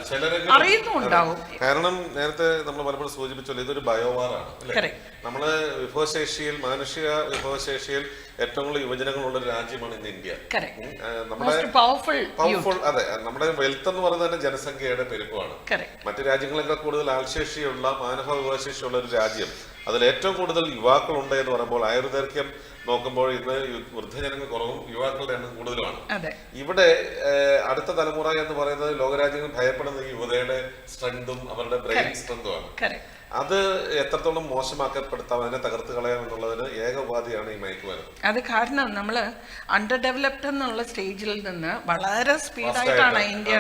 ചിലവർക്ക് അറിയുന്നുണ്ടാവും. കാരണം നേരത്തെ നമ്മൾ പലപ്പോഴും സൂചിപ്പിച്ചല്ലോ, ഇതൊരു ബയോവാറാണ് അല്ലേ? നമ്മള് വിഭവശേഷിയിൽ, മാനുഷിക വിഭവശേഷിയിൽ ഏറ്റവും കൂടുതൽ യുവജനങ്ങളുള്ള ഒരു രാജ്യമാണ് ഇന്ന് ഇന്ത്യ. നമ്മുടെ പവർഫുൾ, അതെ, നമ്മുടെ വെൽത്ത് എന്ന് പറയുന്നത് തന്നെ ജനസംഖ്യയുടെ പെരുപ്പമാണ്. മറ്റു രാജ്യങ്ങളെക്കാൾ കൂടുതൽ ആൾശേഷിയുള്ള, മാനവ വിഭവശേഷിയുള്ള ഒരു രാജ്യം, അതിൽ ഏറ്റവും കൂടുതൽ യുവാക്കളുണ്ട് എന്ന് പറയുമ്പോൾ ആയുർദൈർഘ്യം നോക്കുമ്പോൾ ഇന്ന് വൃദ്ധജനങ്ങൾ കുറവും യുവാക്കളുടെ എണ്ണം കൂടുതലുമാണ്. ഇവിടെ അടുത്ത തലമുറ എന്ന് പറയുന്നത് ലോകരാജ്യങ്ങൾ ഭയപ്പെടുന്ന ഈ യുവതയുടെ സ്ട്രെങ്തും അവരുടെ ബ്രെയിൻ സ്ട്രെങ്തുമാണ്. അത് എത്രത്തോളം മോശമാക്കപ്പെടുത്താം, അതിനെ തകർത്ത് കളയാം എന്നുള്ളതിന് ഏക ഉപാധിയാണ് ഈ മയക്കുമരുന്ന്. അത് കാരണം നമ്മൾ അണ്ടർ ഡെവലപ്ഡ് എന്നുള്ള സ്റ്റേജിൽ നിന്ന് വളരെ സ്പീഡായിട്ടാണ് ഇന്ത്യ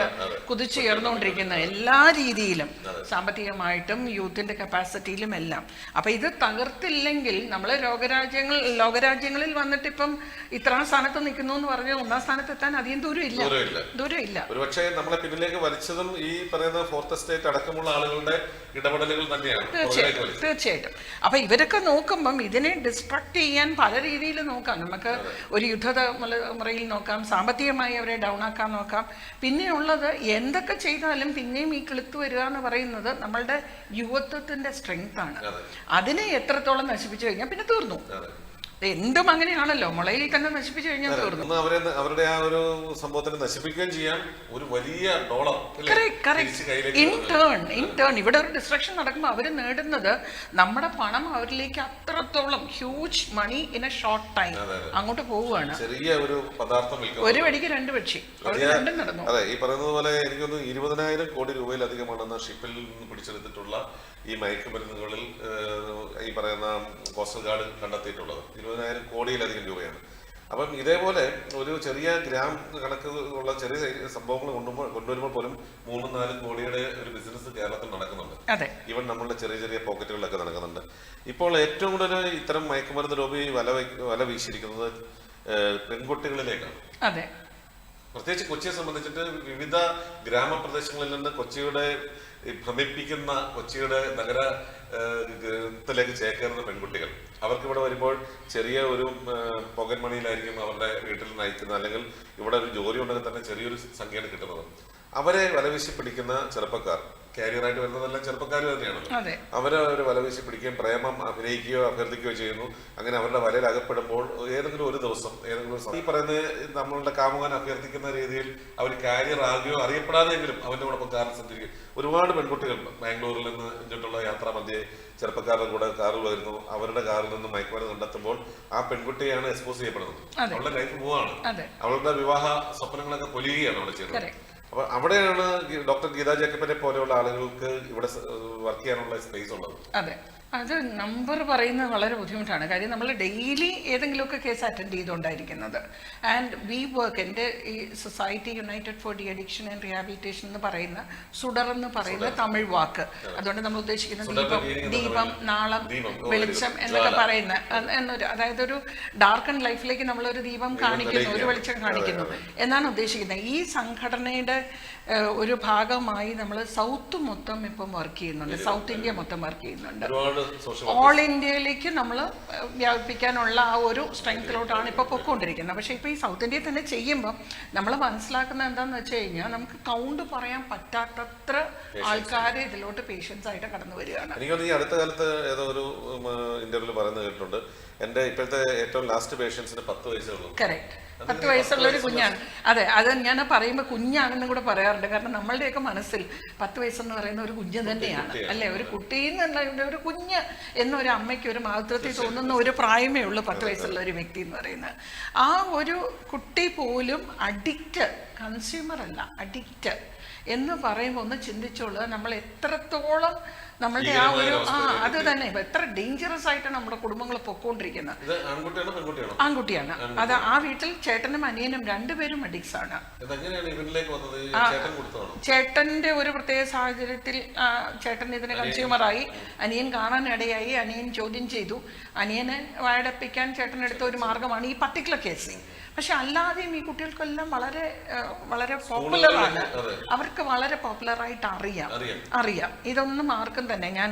കുതിച്ചുയർന്നുകൊണ്ടിരിക്കുന്നത്, എല്ലാ രീതിയിലും, സാമ്പത്തികമായിട്ടും യൂത്തിന്റെ കപ്പാസിറ്റിയിലും എല്ലാം. അപ്പൊ ഇത് തകർത്തില്ലെങ്കിൽ നമ്മൾ ലോകരാജ്യങ്ങളിൽ വന്നിട്ട് ഇപ്പം ഇത്രാം സ്ഥാനത്ത് നിൽക്കുന്നു എന്ന് പറഞ്ഞാൽ ഒന്നാം സ്ഥാനത്ത് എത്താൻ അധികം ദൂരമില്ല. ഒരുപക്ഷെ നമ്മളെ പിന്നിലേക്ക് വലിച്ചതും ഈ പറയുന്ന ഫോർത്ത് എസ്റ്റേറ്റ് അടക്കമുള്ള ആളുകളുടെ ഇടപെടലുകൾ തന്നെയാണ്. തീർച്ചയായിട്ടും. അപ്പൊ ഇവരൊക്കെ നോക്കുമ്പം ഇതിനെ ഡിസ്ട്രക്ട് ചെയ്യാൻ പല രീതിയിൽ നോക്കാം. നമുക്ക് ഒരു യുദ്ധമുറയിൽ നോക്കാം, സാമ്പത്തികമായി അവരെ ഡൗൺ ആക്കാൻ നോക്കാം. പിന്നെയുള്ളത് എന്തൊക്കെ ചെയ്താലും പിന്നെയും ഈ കിളുത്ത് വരിക എന്ന് പറയുന്നത് നമ്മളുടെ യുവത്വത്തിന്റെ സ്ട്രെങ്ത് ആണ്. അതിനെ എത്രത്തോളം നശിപ്പിച്ചു കഴിഞ്ഞാൽ പിന്നെ തീർന്നു. എന്തും അങ്ങനെയാണല്ലോ, മുളയിൽ തന്നെ നശിപ്പിച്ചു കഴിഞ്ഞാൽ തീർന്നു. അവരുടെ ആ ഒരു സംഭവത്തിനെ നശിപ്പിക്കുകയും ചെയ്യാം. ഒരു വലിയ ഡോളർ ഇൻ ടേൺ ഇവിടെ ഒരു ഡിസ്ട്രക്ഷൻ നടക്കുമ്പോൾ അവർ നേടുന്നത് നമ്മുടെ പണം അവരിലേക്ക് അത്രത്തോളം huge money in a short time അങ്ങോട്ട് പോവുകയാണ്. ചെറിയ ഒരു പദാർത്ഥം ഒരു വെടിക്ക് രണ്ട് പക്ഷി രണ്ടും നടന്നു. അതെ, ഈ പറയുന്നത് പോലെ എനിക്കൊന്ന് 20,000 കോടി രൂപയിലധികമാണെന്ന് ഷിപ്പിൽ നിന്ന് പിടിച്ചെടുത്തിട്ടുള്ള ഈ മയക്കുമരുന്നുകളിൽ ഈ പറയുന്ന കോസ്റ്റൽ ഗാർഡ് കണ്ടെത്തിയിട്ടുള്ളത് 20,000 കോടിയിലധികം രൂപയാണ്. അപ്പം ഇതേപോലെ ഒരു ചെറിയ ഗ്രാം കണക്ക് ഉള്ള ചെറിയ സംഭവങ്ങൾ കൊണ്ടുവരുമ്പോൾ പോലും 3-4 കോടിയുടെ ഒരു ബിസിനസ് കേരളത്തിൽ നടക്കുന്നുണ്ട്. ഈവൻ നമ്മളുടെ ചെറിയ ചെറിയ പോക്കറ്റുകളിലൊക്കെ നടക്കുന്നുണ്ട്. ഇപ്പോൾ ഏറ്റവും കൂടുതൽ ഇത്തരം മയക്കുമരുന്ന് ലോബി വല വീശിയിരിക്കുന്നത് പെൺകുട്ടികളിലേക്കാണ്. പ്രത്യേകിച്ച് കൊച്ചിയെ സംബന്ധിച്ചിട്ട് വിവിധ ഗ്രാമപ്രദേശങ്ങളിൽ നിന്ന് കൊച്ചിയുടെ ഭ്രമിപ്പിക്കുന്ന, കൊച്ചിയുടെ നഗരത്തിലേക്ക് ചേക്കേറുന്ന പെൺകുട്ടികൾ, അവർക്ക് ഇവിടെ വരുമ്പോൾ ചെറിയ ഒരു പോക്കറ്റ് മണിയിലായിരിക്കും അവരുടെ വീട്ടിൽ നയിക്കുന്നത്, അല്ലെങ്കിൽ ഇവിടെ ഒരു ജോലി ഉണ്ടെങ്കിൽ തന്നെ ചെറിയൊരു സംഖ്യയാണ് കിട്ടുന്നത്. അവരെ വലവീശി പിടിക്കുന്ന ചെറുപ്പക്കാർ, കാരിയറായിട്ട് വരുന്നതെല്ലാം ചെറുപ്പക്കാർ തന്നെയാണ്. അവരെ വലവീശി പിടിക്കുകയും പ്രേമം അഭിനയിക്കുകയോ അഭ്യർത്ഥിക്കുകയോ ചെയ്യുന്നു. അങ്ങനെ അവരുടെ വലയിൽ അകപ്പെടുമ്പോൾ ഏതെങ്കിലും ഒരു ദിവസം ഈ പറയുന്ന നമ്മളുടെ കാമുകൻ അഭ്യർത്ഥിക്കുന്ന രീതിയിൽ അവർ കാരിയർ ആകുകയോ അറിയപ്പെടാതെയെങ്കിലും അവന്റെ കൂടെ കാറിൽ സഞ്ചരിക്കും. ഒരുപാട് പെൺകുട്ടികൾ ബാംഗ്ലൂരിൽ നിന്ന് ഇങ്ങോട്ടുള്ള യാത്രാ മധ്യേ ചെറുപ്പക്കാരുടെ കൂടെ കാറിൽ വരുന്നു. അവരുടെ കാറിൽ നിന്ന് മയക്കുമരുന്ന് കണ്ടെത്തുമ്പോൾ ആ പെൺകുട്ടിയാണ് എക്സ്പോസ് ചെയ്യപ്പെടുന്നത്. അവളുടെ ലൈഫ് പോവാണ്, അവളുടെ വിവാഹ സ്വപ്നങ്ങളൊക്കെ പൊലിയുകയാണ് അവിടെ ചെയ്യുന്നത്. അപ്പൊ അവിടെയാണ് ഡോക്ടർ ഗീതാ ജേക്കബിനെ പോലെയുള്ള ആളുകൾക്ക് ഇവിടെ വർക്ക് ചെയ്യാനുള്ള സ്പേസ് ഉള്ളത്. അത് നമ്പർ പറയുന്നത് വളരെ ബുദ്ധിമുട്ടാണ്. കാര്യം നമ്മൾ ഡെയിലി ഏതെങ്കിലുമൊക്കെ കേസ് അറ്റൻഡ് ചെയ്തുകൊണ്ടായിരിക്കുന്നത്. ആൻഡ് വി വർക്ക്, എൻ്റെ ഈ society united for the addiction and rehabilitation എന്ന് പറയുന്ന സുഡർ എന്ന് പറയുന്ന തമിഴ് വാക്ക്, അതുകൊണ്ട് നമ്മൾ ഉദ്ദേശിക്കുന്ന ദീപം, നാളം, വെളിച്ചം എന്നൊക്കെ പറയുന്ന എന്നൊരു, അതായത് ഒരു ഡാർക്കൺ ലൈഫിലേക്ക് നമ്മളൊരു ദീപം കാണിക്കുന്നു, ഒരു വെളിച്ചം കാണിക്കുന്നു എന്നാണ് ഉദ്ദേശിക്കുന്നത്. ഈ സംഘടനയുടെ ഒരു ഭാഗമായി നമ്മൾ സൗത്ത് മൊത്തം ഇപ്പം വർക്ക് ചെയ്യുന്നുണ്ട്, സൗത്ത് ഇന്ത്യ മൊത്തം വർക്ക് ചെയ്യുന്നുണ്ട്. ഓൾ ഇന്ത്യയിലേക്ക് നമ്മൾ വ്യാപിപ്പിക്കാനുള്ള ആ ഒരു സ്ട്രെങ്ത്തിലോട്ടാണ് ഇപ്പോൾ പൊയ്ക്കൊണ്ടിരിക്കുന്നത്. പക്ഷേ ഇപ്പോൾ ഈ സൗത്ത് ഇന്ത്യയിൽ തന്നെ ചെയ്യുമ്പോൾ നമ്മൾ മനസ്സിലാക്കുന്നത് എന്താണെന്ന് വെച്ച് കഴിഞ്ഞാൽ നമുക്ക് കൗണ്ട് പറയാൻ പറ്റാത്തത്ര ആൾക്കാർ ഇതിലോട്ട് പേഷ്യൻസ് ആയിട്ട് കടന്നു വരികയാണ്. എനിക്കൊന്ന് ഈ അടുത്ത കാലത്ത് ഏതോ ഒരു ഇന്റർവ്യൂവിൽ പറയുന്നത് കേട്ടിട്ടുണ്ട്, എൻ്റെ ഇപ്പോഴത്തെ ഏറ്റവും ലാസ്റ്റ് പേഷ്യൻസിന് 10 വയസ്സുള്ളൂ. കറക്റ്റ്, 10 വയസ്സുള്ള ഒരു കുഞ്ഞാണ്. അതെ, അത് ഞാൻ പറയുമ്പോൾ കുഞ്ഞാണെന്നും കൂടെ പറയാറുണ്ട്. കാരണം നമ്മളുടെയൊക്കെ മനസ്സിൽ 10 വയസ്സെന്ന് പറയുന്ന ഒരു കുഞ്ഞ് തന്നെയാണ്, അല്ലേ? ഒരു കുട്ടിയെന്നുള്ള ഒരു കുഞ്ഞ് എന്നൊരു അമ്മയ്ക്ക് ഒരു മാതൃത്വത്തിൽ തോന്നുന്ന ഒരു പ്രായമേ ഉള്ളൂ 10 വയസ്സുള്ള ഒരു വ്യക്തി എന്ന് പറയുന്നത്. ആ ഒരു കുട്ടി പോലും അഡിക്റ്റ്, കൺസ്യൂമർ അല്ല, അഡിക്റ്റ് എന്ന് പറയുമ്പോൾ ഒന്ന് ചിന്തിച്ചോളൂ നമ്മൾ എത്രത്തോളം നമ്മളുടെ ആ ഒരു അത് തന്നെ എത്ര ഡേഞ്ചറസ് ആയിട്ടാണ് നമ്മുടെ കുടുംബങ്ങൾ പൊക്കോണ്ടിരിക്കുന്നത്. ആൺകുട്ടിയാണ്. അത് ആ വീട്ടിൽ ചേട്ടനും അനിയനും രണ്ടുപേരും അഡിക്ട്സ് ആണ്. ചേട്ടന്റെ ഒരു പ്രത്യേക സാഹചര്യത്തിൽ ചേട്ടൻ ഇതിന് കൺസ്യൂമറായി, അനിയൻ കാണാനിടയായി, അനിയൻ ചോദ്യം ചെയ്തു, അനിയനെ വായടപ്പിക്കാൻ ചേട്ടനെടുത്ത ഒരു മാർഗമാണ് ഈ പർട്ടിക്കുലർ കേസ്. പക്ഷെ അല്ലാതെയും ഈ കുട്ടികൾക്കെല്ലാം വളരെ വളരെ പോപ്പുലറാണ്, അവർക്ക് വളരെ പോപ്പുലറായിട്ട് അറിയാം. ഇതൊന്നും ആർക്കും തന്നെ, ഞാൻ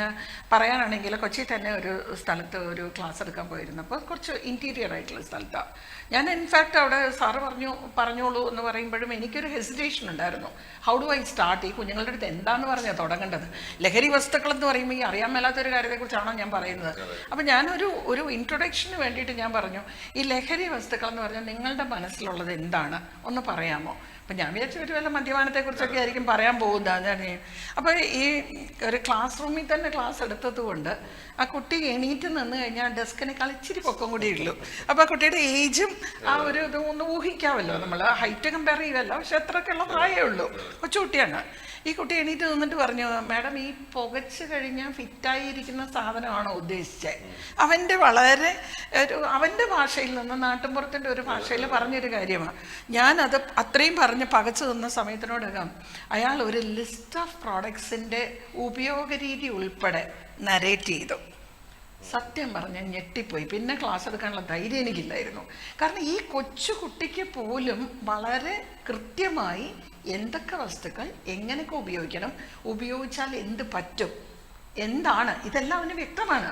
പറയാനാണെങ്കിൽ കൊച്ചി തന്നെ ഒരു സ്ഥലത്ത് ഒരു ക്ലാസ് എടുക്കാൻ പോയിരുന്നപ്പോൾ കുറച്ച് ഇൻറ്റീരിയർ ആയിട്ടുള്ള സ്ഥലത്താണ് ഞാൻ. ഇൻഫാക്ട് അവിടെ സാറ് പറഞ്ഞോളൂ എന്ന് പറയുമ്പോഴും എനിക്കൊരു ഹെസിറ്റേഷൻ ഉണ്ടായിരുന്നു. How do I start? ഈ കുഞ്ഞുങ്ങളുടെ അടുത്ത് എന്താന്ന് പറഞ്ഞാൽ തുടങ്ങേണ്ടത്? ലഹരി വസ്തുക്കൾ എന്ന് പറയുമ്പോൾ ഈ അറിയാൻ മേലാത്തൊരു കാര്യത്തെക്കുറിച്ചാണോ ഞാൻ പറയുന്നത്? അപ്പം ഞാനൊരു ഇൻട്രൊഡക്ഷന് വേണ്ടിയിട്ട് ഞാൻ പറഞ്ഞു, ഈ ലഹരി വസ്തുക്കൾ എന്ന് പറഞ്ഞാൽ നിങ്ങളുടെ മനസ്സിലുള്ളത് എന്താണ് ഒന്ന് പറയാമോ? അപ്പം ഞാൻ വിചാരിച്ചു ഒരു വല്ല മദ്യപാനത്തെക്കുറിച്ചൊക്കെ ആയിരിക്കും പറയാൻ പോകുന്നത്. അപ്പോൾ ഈ ഒരു ക്ലാസ് റൂമിൽ തന്നെ ക്ലാസ് എടുത്തത് കൊണ്ട് ആ കുട്ടി എണീറ്റ് നിന്ന് കഴിഞ്ഞാൽ ഡെസ്കിനേക്കാൾ ഇച്ചിരി പൊക്കം കൂടി ഉള്ളൂ. അപ്പോൾ ആ കുട്ടിയുടെ ഏജും ആ ഒരു ഇത് ഒന്ന് ഊഹിക്കാമല്ലോ, നമ്മൾ ഹൈറ്റ് കമ്പയർ ചെയ്യുമല്ലോ, പക്ഷെ അത്രയ്ക്കുള്ള പ്രായമേ ഉള്ളൂ, കൊച്ചുകുട്ടിയാണ്. ഈ കുട്ടി എണീറ്റ് നിന്നിട്ട് പറഞ്ഞു, മാഡം ഈ പുകച്ച് കഴിഞ്ഞാൽ ഫിറ്റായിരിക്കുന്ന സാധനമാണോ ഉദ്ദേശിച്ചത്? അവൻ്റെ ഭാഷയിൽ നിന്ന് നാട്ടിൻപുറത്തിൻ്റെ ഒരു ഭാഷയിൽ പറഞ്ഞൊരു കാര്യമാണ്. ഞാനത് അത്രയും പറഞ്ഞ് പകച്ചു നിന്ന സമയത്തിനോടകം അയാൾ ഒരു ലിസ്റ്റ് ഓഫ് പ്രോഡക്ട്സിൻ്റെ ഉപയോഗരീതി ഉൾപ്പെടെ നരേറ്റ് ചെയ്തു. സത്യം പറഞ്ഞ് ഞെട്ടിപ്പോയി. പിന്നെ ക്ലാസ് എടുക്കാനുള്ള ധൈര്യം എനിക്കില്ലായിരുന്നു. കാരണം ഈ കൊച്ചു കുട്ടിക്ക് പോലും വളരെ കൃത്യമായി എന്തൊക്കെ വസ്തുക്കൾ എങ്ങനെയൊക്കെ ഉപയോഗിക്കണം, ഉപയോഗിച്ചാൽ എന്ത് പറ്റും, എന്താണ്, ഇതെല്ലാം അവന് വ്യക്തമാണ്.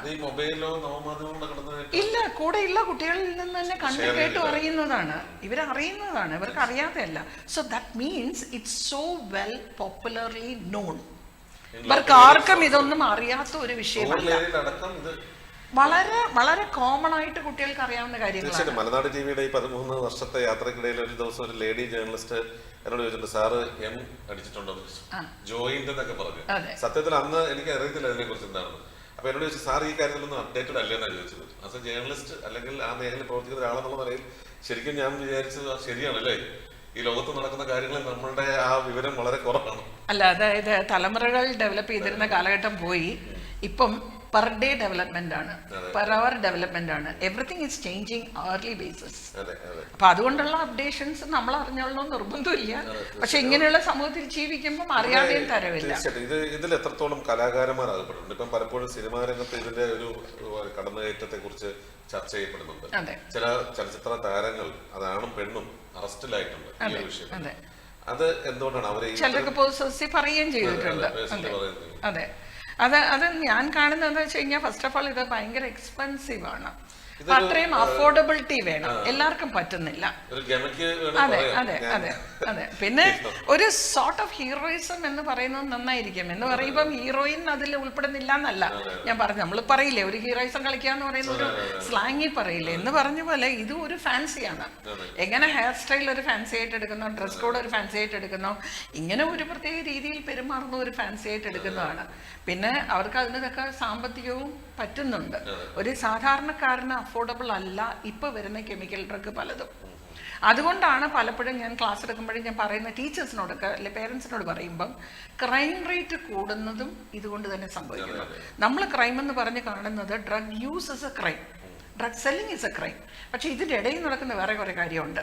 ഇല്ല, കൂടെയുള്ള കുട്ടികളിൽ നിന്ന് തന്നെ കണ്ടു കേട്ടു അറിയുന്നതാണ്, ഇവരറിയുന്നതാണ്, ഇവർക്ക് അറിയാതെയല്ല. So that means it's so well popularly known. ഇവർക്ക് ആർക്കും ഇതൊന്നും അറിയാത്ത ഒരു വിഷയമല്ല. വളരെ വളരെ കോമൺ ആയിട്ട് കുട്ടികൾക്ക് അറിയാവുന്ന കാര്യങ്ങളാണ്. മലനാട് ടിവിയുടെ ഈ 13 വർഷത്തെ യാത്രക്കിടയിൽ ഒരു ദിവസം ഒരു ലേഡി ജേർണലിസ്റ്റ് എന്നോട് ചോദിച്ചിട്ടുണ്ട്, സാറ് എം അടിച്ചിട്ടുണ്ടോ ജോയിന്റ് എന്നൊക്കെ പറഞ്ഞു. സത്യത്തിൽ അന്ന് എനിക്ക് അറിയത്തില്ല അതിനെ കുറിച്ച് എന്താണെന്ന്. അപ്പൊ എന്നോട് ചോദിച്ചു, സാർ ഈ കാര്യത്തിലൊന്നും അപ്ഡേറ്റഡ് അല്ലെന്നാണ് ചോദിച്ചത്. ആസ് എ ജേർണലിസ്റ്റ് അല്ലെങ്കിൽ ആ മേഖലയിൽ പ്രവർത്തിക്കുന്ന ഒരാളെന്നുള്ള നിലയിൽ ശരിക്കും ഞാൻ വിചാരിച്ചത് ശരിയാണല്ലേ, ഈ ലോകത്ത് നടക്കുന്ന കാര്യങ്ങളിൽ നമ്മളുടെ ആ വിവരം വളരെ കുറവാണ്. അല്ല, അതായത് തലമുറകൾ ഡെവലപ്പ് ചെയ്തിരുന്ന കാലഘട്ടം പോയി. ഇപ്പം പെർ ഡേ ഡെവലപ്മെന്റ് ആണ്, പെർ അവർ ഡെവലപ്മെന്റ് ആണ്. Everything is changing hourly basis. അപ്പൊ അതുകൊണ്ടുള്ള അപ്ഡേഷൻസ് നമ്മൾ അറിഞ്ഞോളണം നിർബന്ധമില്ല. പക്ഷെ ഇങ്ങനെയുള്ള സമൂഹത്തിൽ ജീവിക്കുമ്പോൾ അറിയാതെയും തരവില്ല. ഇതിൽ എത്രത്തോളം കലാകാരന്മാരാകപ്പെടുന്നുണ്ട്. ഇപ്പം പലപ്പോഴും സിനിമാ രംഗത്ത് ഇതിന്റെ ഒരു കടന്നുകയറ്റത്തെ കുറിച്ച് ചർച്ച ചെയ്യപ്പെടുന്നുണ്ട്. ചില ചലച്ചിത്ര താരങ്ങൾ, അതാണും പെണ്ണും, അറസ്റ്റിലായിട്ടുണ്ട് ഈ വിഷയം. അത് എന്തുകൊണ്ടാണ് അവര് ചിലർക്ക് പോസിറ്റീവ് പറയുകയും ചെയ്തിട്ടുണ്ട്. അതെ, അത് ഞാൻ കാണുന്നത് എന്താ വെച്ച് കഴിഞ്ഞാൽ, ഫസ്റ്റ് ഓഫ് ഓൾ ഇത് ഭയങ്കര എക്സ്പെൻസീവ് ആണ്. അത്രയും അഫോർഡബിലിറ്റി വേണം, എല്ലാവർക്കും പറ്റുന്നില്ല. അതെ അതെ അതെ അതെ. പിന്നെ ഒരു സോർട്ട് ഓഫ് ഹീറോയിസം എന്ന് പറയുന്നത് നന്നായിരിക്കും. എന്ന് പറയുമ്പം ഹീറോയിൻ അതിൽ ഉൾപ്പെടുന്നില്ല എന്നല്ല ഞാൻ പറഞ്ഞു. നമ്മൾ പറയില്ലേ ഒരു ഹീറോയിസം കളിക്കുക എന്ന് പറയുന്ന ഒരു സ്ലാങ്ങിൽ പറയില്ലേ എന്ന് പറഞ്ഞ പോലെ ഇത് ഒരു ഫാൻസിയാണ്. എങ്ങനെ ഹെയർ സ്റ്റൈൽ ഒരു ഫാൻസി ആയിട്ട് എടുക്കുന്നോ, ഡ്രസ് കോഡ് ഒരു ഫാൻസി ആയിട്ട് എടുക്കുന്നോ, ഇങ്ങനെ ഒരു പ്രത്യേക രീതിയിൽ പെരുമാറുന്ന ഒരു ഫാൻസി ആയിട്ട് എടുക്കുന്നതാണ്. പിന്നെ അവർക്ക് അതിനൊക്കെ സാമ്പത്തികവും പറ്റുന്നുണ്ട്. ഒരു സാധാരണക്കാരന് അഫോർഡബിൾ അല്ല ഇപ്പൊ വരുന്ന കെമിക്കൽ ഡ്രഗ് പലതും. അതുകൊണ്ടാണ് പലപ്പോഴും ഞാൻ ക്ലാസ് എടുക്കുമ്പോഴും ഞാൻ പറയുന്ന ടീച്ചേഴ്സിനോടൊക്കെ അല്ലെ പേരൻസിനോട് പറയുമ്പം ക്രൈം റേറ്റ് കൂടുന്നതും ഇതുകൊണ്ട് തന്നെ സംഭവിക്കുന്നു. നമ്മൾ ക്രൈം എന്ന് പറഞ്ഞ് കാണുന്നത് drug use is A crime, drug selling is A crime. പക്ഷെ ഇതിൻ്റെ ഇടയിൽ നടക്കുന്ന വേറെ കുറെ കാര്യമുണ്ട്.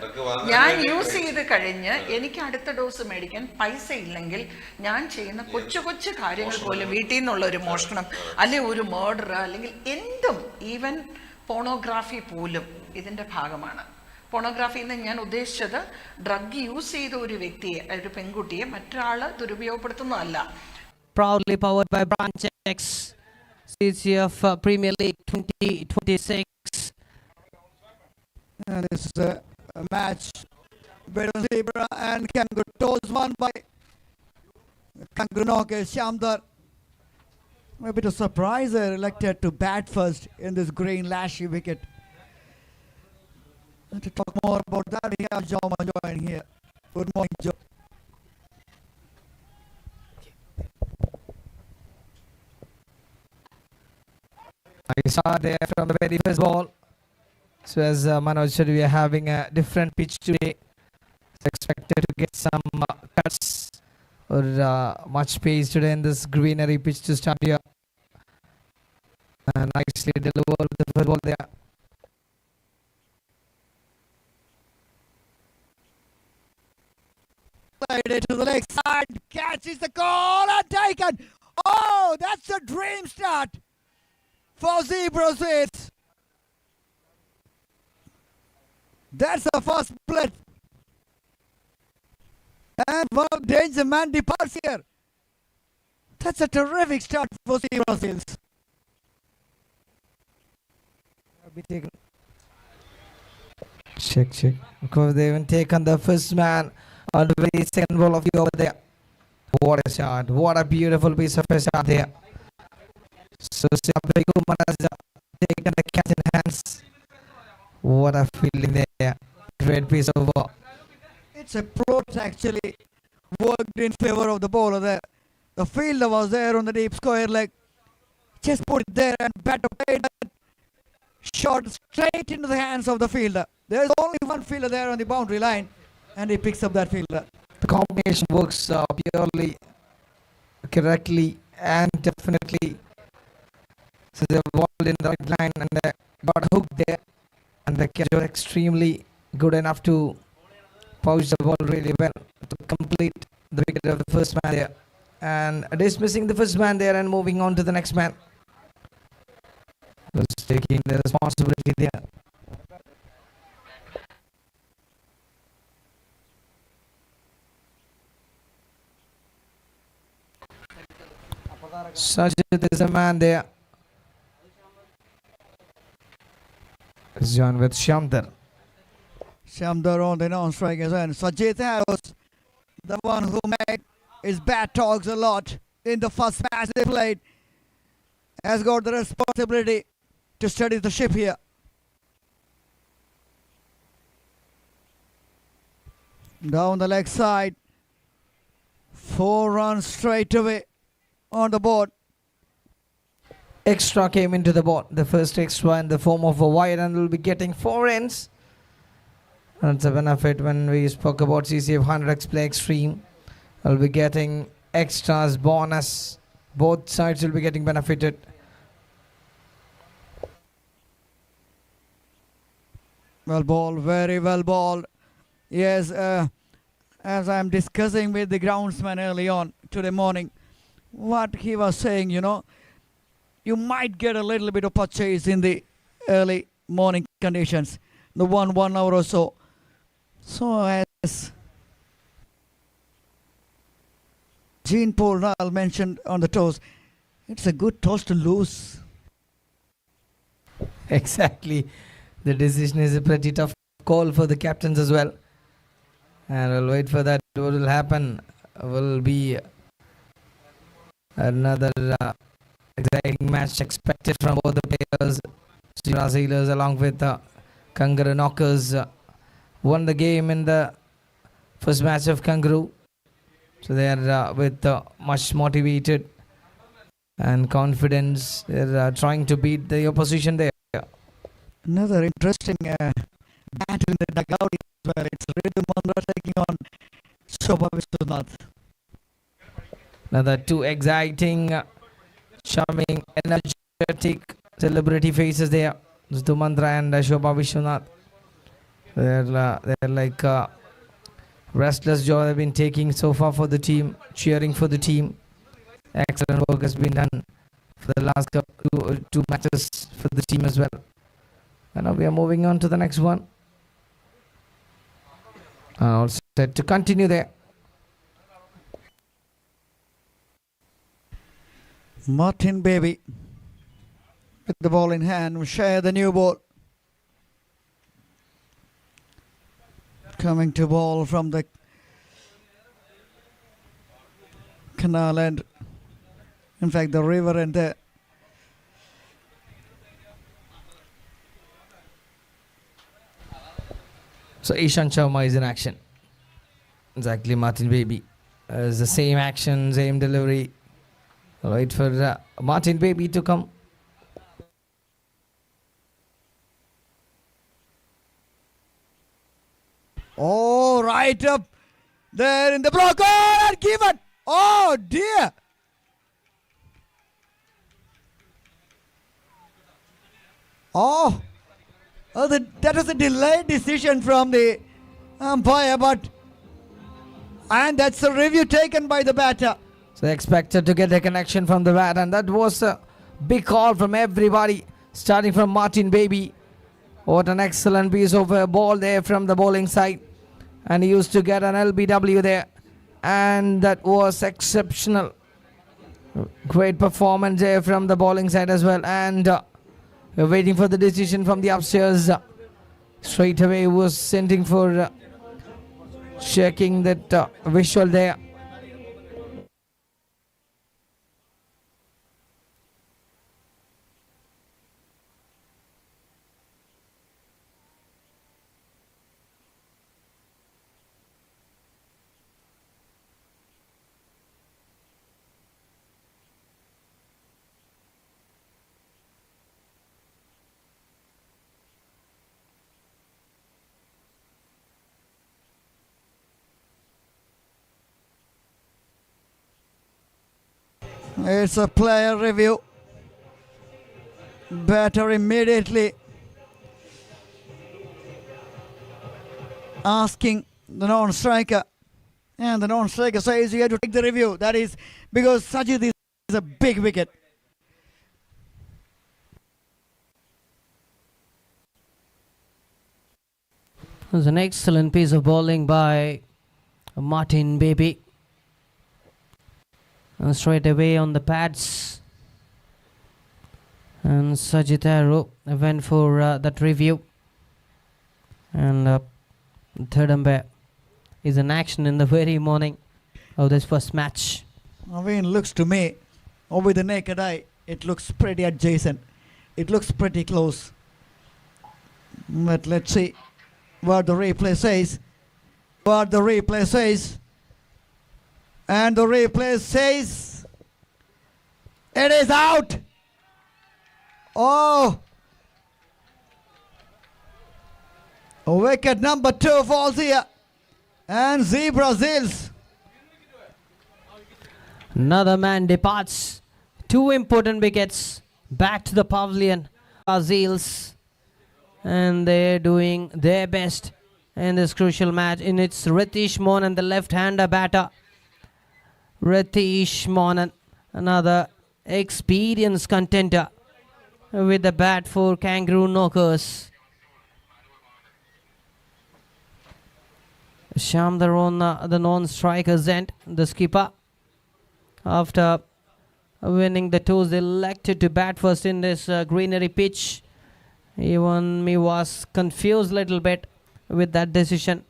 ഞാൻ യൂസ് ചെയ്ത് കഴിഞ്ഞ് എനിക്ക് അടുത്ത ഡോസ് മേടിക്കാൻ പൈസ ഇല്ലെങ്കിൽ ഞാൻ ചെയ്യുന്ന കൊച്ചു കൊച്ചു കാര്യങ്ങൾ പോലും, വീട്ടിൽ നിന്നുള്ള ഒരു മോഷണം അല്ലെങ്കിൽ ഒരു മർഡർ അല്ലെങ്കിൽ എന്തും, ഈവൻ പോണോഗ്രാഫി പോലും ഇതിൻ്റെ ഭാഗമാണ്. പോണോഗ്രാഫി എന്ന് ഞാൻ ഉദ്ദേശിച്ചത് ഡ്രഗ് യൂസ് ചെയ്ത ഒരു വ്യക്തിയെ, ഒരു പെൺകുട്ടിയെ മറ്റൊരാൾ ദുരുപയോഗപ്പെടുത്തുന്നതല്ല. Proudly powered by Branch X CCF Premier League 2026. And this is a match between Zebra and Kangaroo. Toss won by Kangaroo Knockers. Shamdar, a bit of surprise, elected to bat first in this green lashy wicket. And to talk more about that, we have Joma joining here. Good morning, Joe. I saw there from the very first ball. So as Manoj said, we are having a different pitch today. It's expected to get some cuts or much pace today in this greenery pitch to start here. Nicely delivered with the first ball there. It to the leg side, catches the goal and taken. Oh, that's a dream start for Zebra Zeals. That's the first split. And one of danger man departs here. That's a terrific start for Zebra Zeals. Check. Because they haven't taken the first man on the very second ball of the over there. What a shot. What a beautiful piece of a shot there. So Kumar has taken the catch in hands. What a fielding there. Great piece of ball. It's a approach actually worked in favor of the bowler there. The fielder was there on the deep square leg. Just put it there and batter played that shot straight into the hands of the fielder. There's only one fielder there on the boundary line and he picks up that fielder. The combination works purely correctly and definitely. So they ball in the right line and they got a hook there. And the catcher extremely good enough to pouch the ball really well to complete the wicket of the first man there. And dismissing the first man there and moving on to the next man. Just taking the responsibility there. Sajid is the man there. It's John with Shamdar. Shamdar on the non-strike as well. Sajid was the one who made his bat talks a lot in the first match they played. Has got the responsibility to steady the ship here. Down the leg side. 4 runs straight away on the board. Extra came into the board. The first extra in the form of a wide and will be getting 4 runs. That's a benefit when we spoke about CCF 100X Play Extreme. Will be getting extras, bonus. Both sides will be getting benefited. Well ball, very well balled. Yes, as I'm discussing with the groundsman early on today morning, what he was saying, you might get a little bit of purchase in the early morning conditions, the 1 hour or so. So as Jean Paul Nall mentioned on the toss, it's a good toss to lose. Exactly. The decision is a pretty tough call for the captains as well. And we'll wait for that. What will happen will be another exciting match expected from both the players. Zeals along with Kangaroo Knockers won the game in the first match of Kangaroo. So they are with much motivated and confidence. They're trying to beat the opposition there. Another interesting bat in the dugout as well. It's Ritu Mandra taking on Shobha Vishwanath. Another 2 exciting, charming, energetic celebrity faces there. Ritu Mandra and Shobha Vishwanath. They're like restless joy they've been taking so far for the team, cheering for the team. Excellent work has been done for the last two matches for the team as well. And now we are moving on to the next one. All set to continue there. Martin Baby with the ball in hand will share the new ball. Coming to ball from the canal end. In fact, the river end there. So Ishan Sharma is in action. Exactly, Martin Baby. It's the same action, same delivery. Wait for Martin Baby to come. Oh, right up there in the block. Oh, and given. Oh, dear. Oh, that was a delayed decision from the umpire, and that's a review taken by the batter. So expected to get a connection from the bat, and that was a big call from everybody, starting from Martin Baby. What an excellent piece of a ball there from the bowling side, and he used to get an LBW there, and that was exceptional. Great performance there from the bowling side as well, and we're waiting for the decision from the upstairs. Straight away was sending for checking that visual there. It's a player review. Batter immediately asking the non-striker, and the non-striker says you have to take the review. That is because Sajid is a big wicket. It was an excellent piece of bowling by Martin Baby. And straight away on the pads. And Sajitaro went for that review. And the third umpire is in action in the very morning of this first match. I mean, looks to me, or with the naked eye, it looks pretty adjacent. It looks pretty close. But let's see what the replay says. What the replay says. And the replay says it is out. Oh, wicket number 2 falls here, and Zeals. Another man departs. 2 important wickets. Back to the pavilion. Zeals. And they're doing their best in this crucial match. In its Ritish Mohan, the left-hander batter. Ritish Mohan, another experienced contender with the bat for Kangaroo Knockers. Shamdar on the non-striker's end, the skipper. After winning the toss, they elected to bat first in this greenery pitch. Even me was confused a little bit with that decision.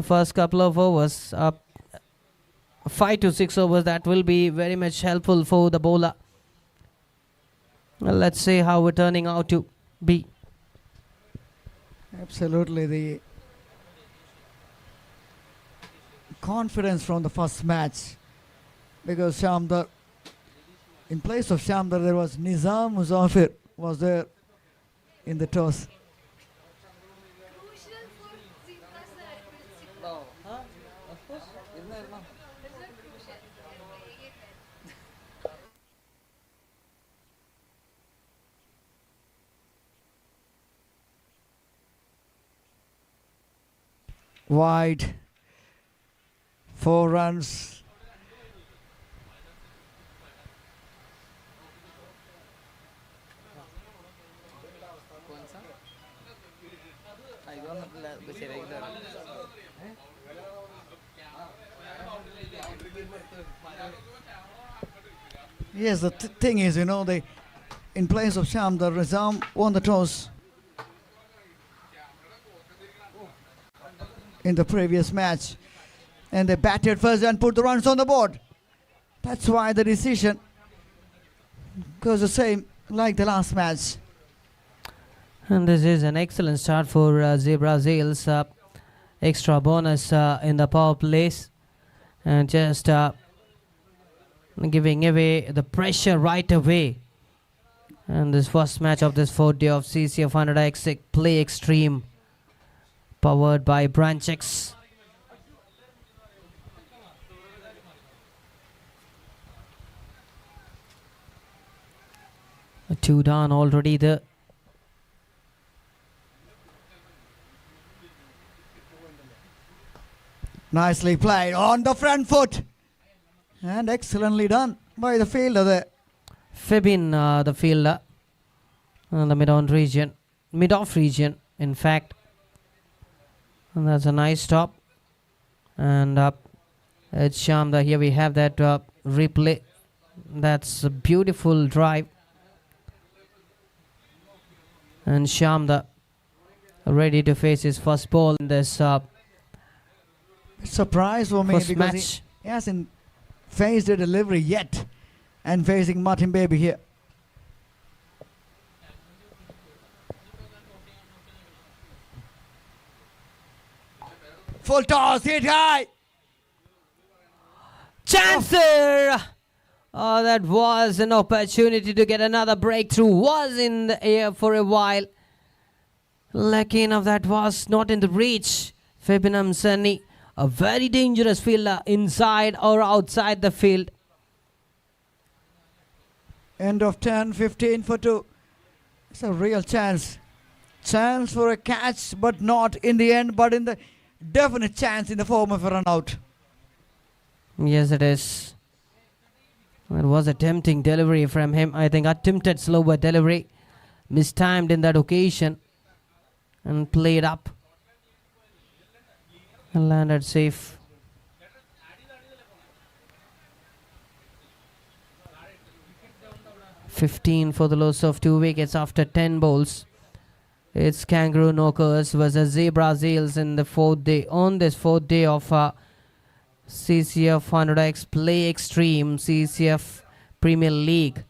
First couple of overs, 5 to 6 overs, that will be very much helpful for the bowler. Well, let's see how it's turning out to be. Absolutely, the confidence from the first match, because Shamdar, in place of Shamdar, there was Nizam Muzaffir was there in the toss. Wide, 4 runs. Yes, the thing is, you know, they, in place of Shamdar, Rizam won the toss in the previous match, and they batted first and put the runs on the board. That's why the decision goes the same like the last match. And this is an excellent start for Zeals. Extra bonus in the power plays, and just giving away the pressure right away. And this first match of this 4th day of CCF 100X Play Extreme, powered by Branch X. A 2 down already there. Nicely played on the front foot, and excellently done by the fielder there. Febin, the fielder, in the mid-off region, in fact. And that's a nice stop. And it's Shamdar. Here we have that replay. That's a beautiful drive. And Shamdar ready to face his first ball in this Surprise for me first because match. he hasn't faced a delivery yet. And facing Martin Baby here. Full toss, hit high. Chancer! Oh, that was an opportunity to get another breakthrough. Was in the air for a while. Lucky enough that was not in the reach. Febinam Sunny, a very dangerous fielder inside or outside the field. End of 10, 15 for 2. It's a real chance. Chance for a catch, but not in the end, but in the definite chance in the form of a run out. Yes, it is. It was a tempting delivery from him. I think attempted slower delivery. Mistimed in that occasion. And played up. And landed safe. $15 for the loss of 2 wickets after 10 bowls. It's Kangaroo Knockers versus Zeals in the fourth day. On this fourth day of CCF 100X Play Extreme CCF Premier League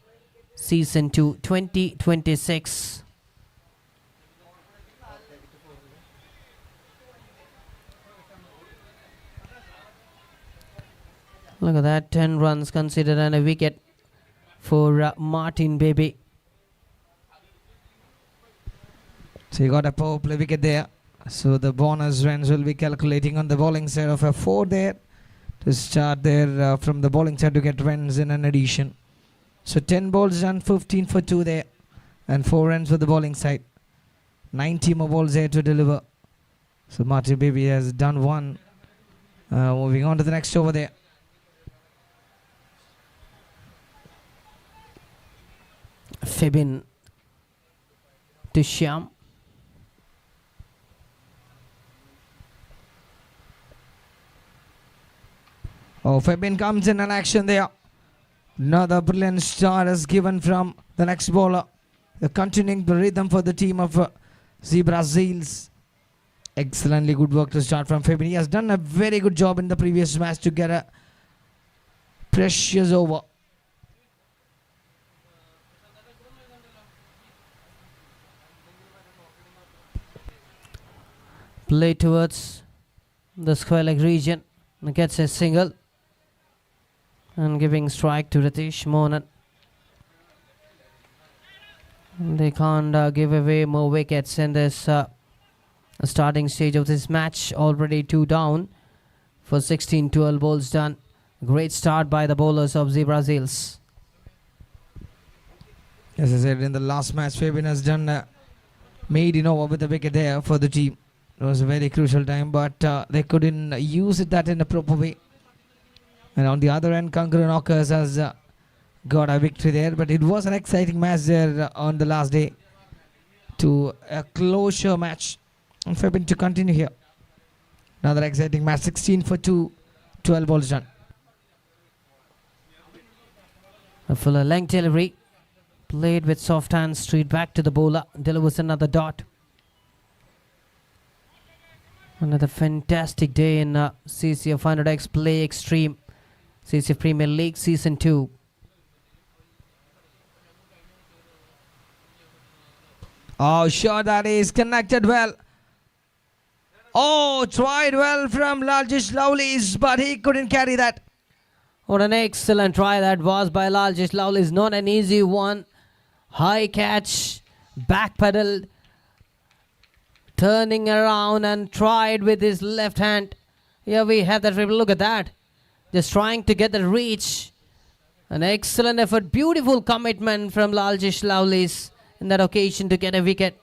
Season 2 2026. Look at that, 10 runs considered and a wicket for Martin Baby. So you got a power play wicket there. So the bonus runs will be calculating on the bowling side of a 4 there. To start there from the bowling side to get runs in an addition. So 10 balls done, 15 for 2 there. And 4 runs for the bowling side. 90 more balls there to deliver. So Martin Baby has done 1. Moving on to the next over there. Febin to Shyam. Oh, Febin comes in an action there. Another brilliant start is given from the next bowler. They're continuing the rhythm for the team of Zeals. Excellently good work to start from Febin. He has done a very good job in the previous match to get a precious over. Play towards the square leg region. Gets a single. And giving strike to Ritesh Mohan. They can't give away more wickets in this starting stage of this match. Already 2 down for 16-12 balls done. Great start by the bowlers of Zeals. As I said in the last match, Febin has done made over with the wicket there for the team. It was a very crucial time, but they couldn't use that in a proper way. And on the other end, Kangaroo Knockers has got a victory there. But it was an exciting match there on the last day. To a closure match. And Febin to continue here. Another exciting match. 16 for 2. 12 balls done. A fuller length delivery. Played with soft hands straight back to the bowler. Delivers another dot. Another fantastic day in CCF 100X Play Extreme CCF Premier League Season 2. Oh, sure, that is connected well. Oh, tried well from Laljish Lovelies, but he couldn't carry that. What an excellent try that was by Laljish Lovelies. Not an easy one. High catch, back pedaled, turning around and tried with his left hand. Here we have that. Look at that. Just trying to get the reach. An excellent effort. Beautiful commitment from Laljish Lovelies in that occasion to get a wicket.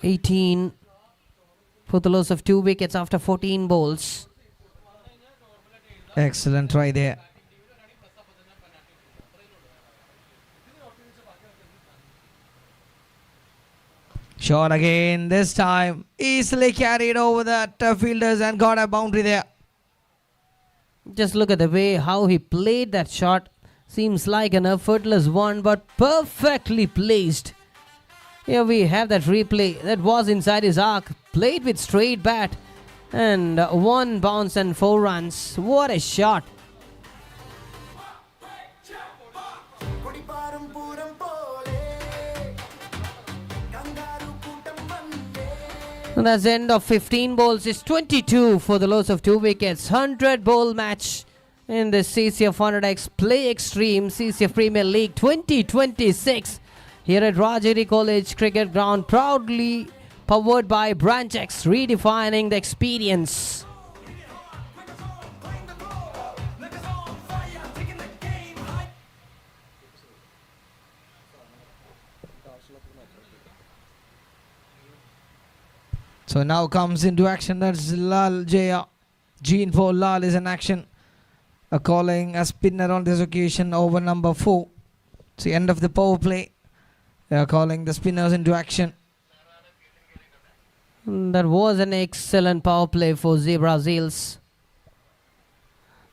18 for the loss of 2 wickets after 14 balls. Excellent try there. Shot again, this time easily carried over the fielders and got a boundary there. Just look at the way how he played that shot. Seems like an effortless one, but perfectly placed. Here we have that replay that was inside his arc, played with straight bat, and one bounce and 4 runs. What a shot! And that's the end of 15 balls. It's 22 for the loss of 2 wickets. 100 ball match in the CCF 100X Play Extreme CCF Premier League 2026 here at Rajgiri College Cricket Ground, proudly powered by Branch X, redefining the experience. So now comes into action. That's Lal Jaya. Jean Paul Lal is in action. Calling a spinner on this occasion, over number 4. It's the end of the power play. They are calling the spinners into action. That was an excellent power play for Zeals,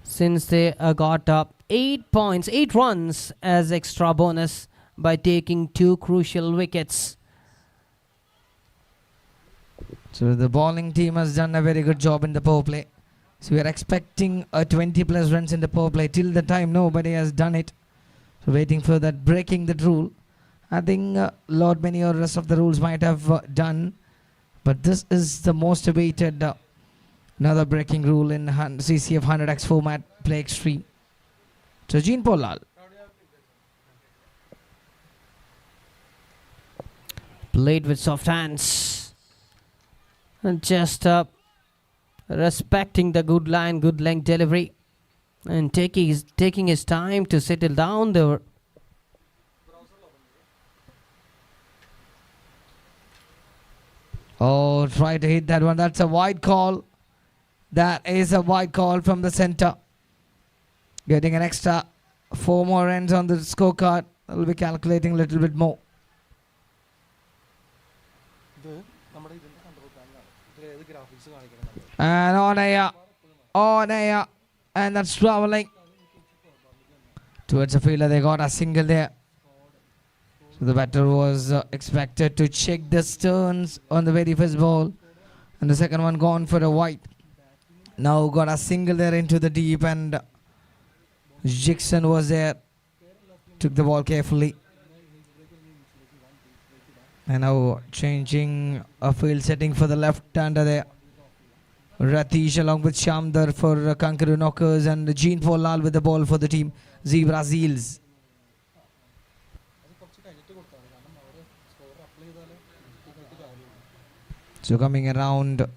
since they got up 8 points, 8 runs as extra bonus by taking 2 crucial wickets. So the bowling team has done a very good job in the power play. So we are expecting a 20 plus runs in the power play. Till the time nobody has done it. So waiting for that, breaking that rule. I think Lord many or rest of the rules might have done. But this is the most awaited another breaking rule in CCF 100X format, Play Extreme. So Jean Paul Lal. Played with soft hands. And just respecting the good line, good length delivery. And taking his time to settle down there. Oh, try to hit that one. That's a wide call. That is a wide call from the center. Getting an extra 4 more runs on the scorecard. I'll be calculating a little bit more. And on air, and that's traveling towards the fielder. They got a single there. So the batter was expected to check the stones on the very first ball, and the second one gone for a wide. Now got a single there into the deep, and Jackson was there, took the ball carefully. And now changing a field setting for the left-hander there. Ratish along with Shamdar for Kangaroo Knockers, and Jean Paul Lal with the ball for the team, Zeals. So coming around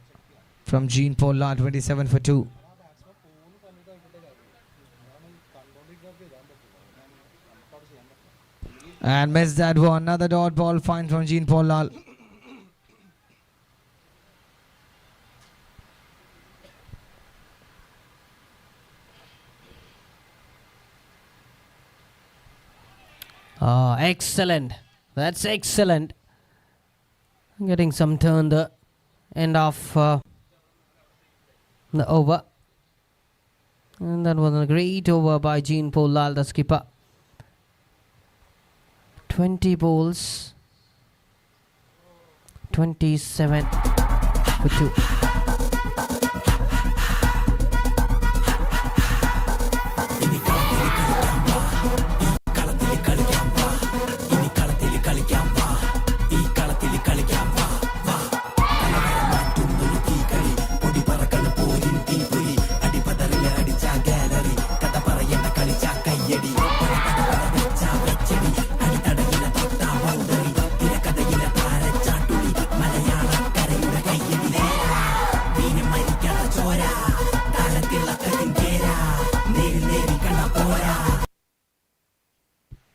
from Jean Paul Lal, 27 for 2. And missed that one. Another dot ball fine from Jean Paul Lal. Oh, excellent. That's excellent. Getting some turn the end of the over. And that was a great over by Jean Paul Lal, the skipper. 20 balls. 27 for 2.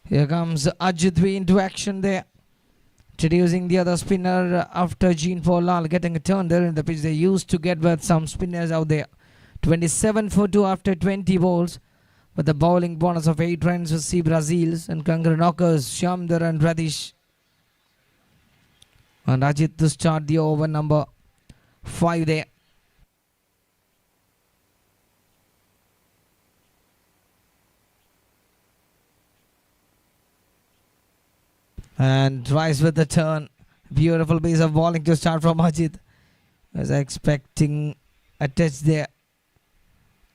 Here comes Ajit into action there. Introducing the other spinner after Jean Paul Lal getting a turn there in the pitch. They used to get with some spinners out there. 27 for 2 after 20 balls. With the bowling bonus of 8 runs for Zeals and Kangaroo Knockers, Shamdar and Radish. And Ajit to start the over number 5 there. And tries with the turn. Beautiful piece of bowling to start from Ajit. Was expecting a touch there.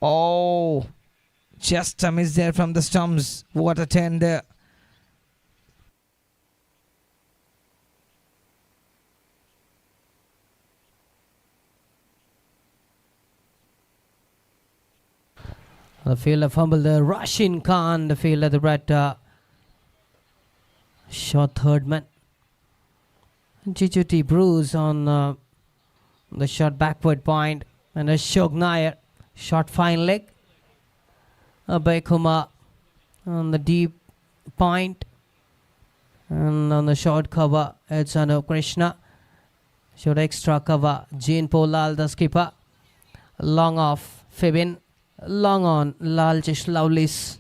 Oh, just a miss there from the stumps. What a turn there. The fielder fumbled the Rashid Khan, the fielder, the red short third man. Chichuti Bruce on the short backward point, and Ashok Nair short fine leg. Abhay Kumar on the deep point, and on the short cover it's Anup Krishna. Short extra cover Jean Polal, the skipper. Long off Fibin. Long on Laljish Laulis.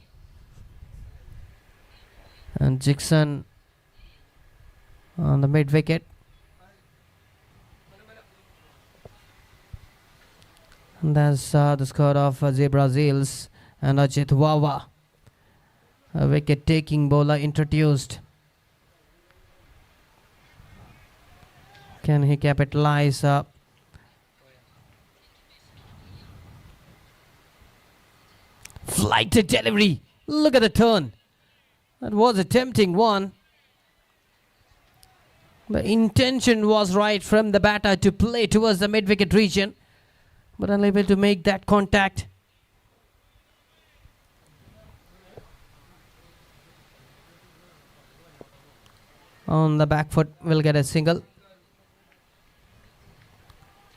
And Dixon on the mid wicket. And that's the score of Zebra Zeals and Ajit Wawa. A wicket taking bowler introduced. Can he capitalize? Flight to delivery. Look at the turn. That was a tempting one. The intention was right from the batter to play towards the mid-wicket region, but unable to make that contact. On the back foot, will get a single.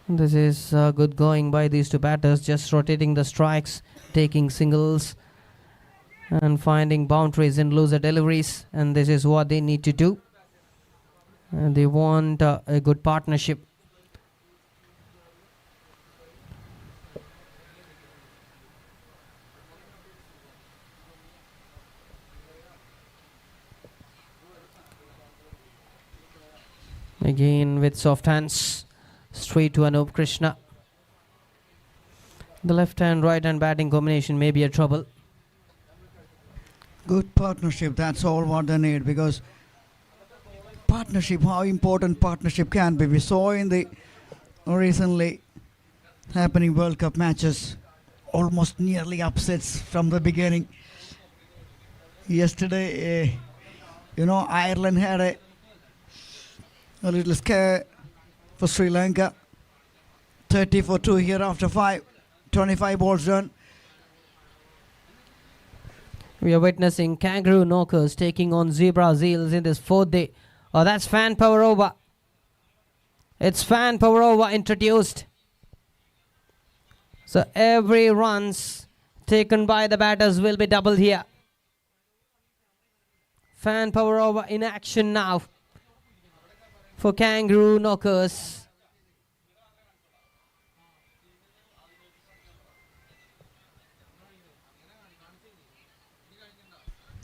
This is good going by these two batters, just rotating the strikes, taking singles and finding boundaries in loser deliveries, and this is what they need to do. And they want a good partnership. Again with soft hands, straight to Anup Krishna. The left hand, right hand batting combination may be a trouble. Good partnership, that's all what they need, because partnership, how important partnership can be. We saw in the recently happening World Cup matches, almost nearly upsets from the beginning. Yesterday, Ireland had a little scare for Sri Lanka. 30 for 2 here after 25 balls done. We are witnessing Kangaroo Knockers taking on Zebra Zeals in this fourth day. Oh, that's fan power over. It's fan power over introduced. So every runs taken by the batters will be doubled here. Fan power over in action now for Kangaroo Knockers.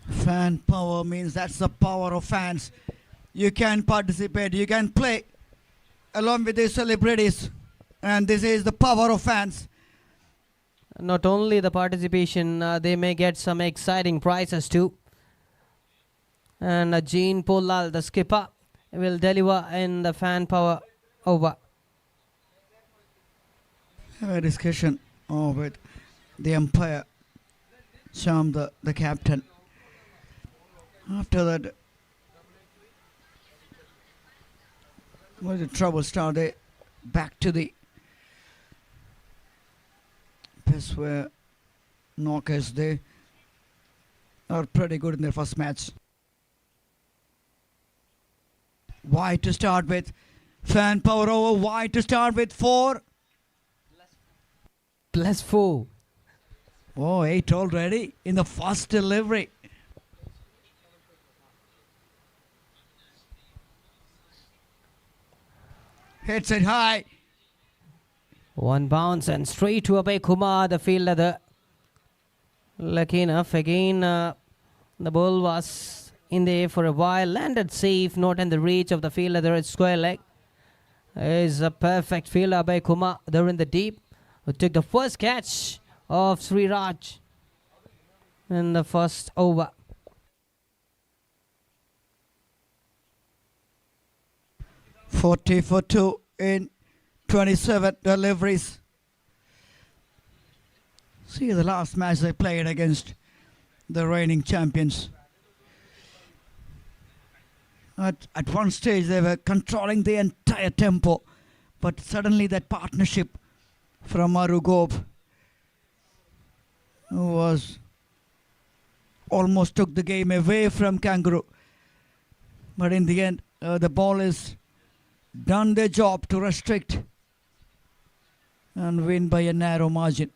Fan power means that's the power of fans. You can participate, you can play along with the celebrities, and this is the power of fans. Not only the participation, they may get some exciting prizes too. And Jean Polal, the skipper, will deliver in the fan power over. Have a discussion with the umpire, Sham, the captain. After that, where the trouble started, back to the place where Knockers, they are pretty good in their first match. Wide to start with, fan power over, wide to start with, 4. +4. Oh, 8 already in the first delivery. Hits it high. One bounce and straight to Abhay Kumar, the fielder. Lucky enough, again, the ball was in the air for a while, landed safe, not in the reach of the fielder. It's square leg. Is a perfect fielder, Abhay Kumar. They're in the deep. Who took the first catch of Sri Raj in the first over. 40 for 2 in 27 deliveries. See the last match they played against the reigning champions. At one stage they were controlling the entire tempo, but suddenly that partnership from Arugov was almost took the game away from Kangaroo. But in the end, the ball has done their job to restrict and win by a narrow margin.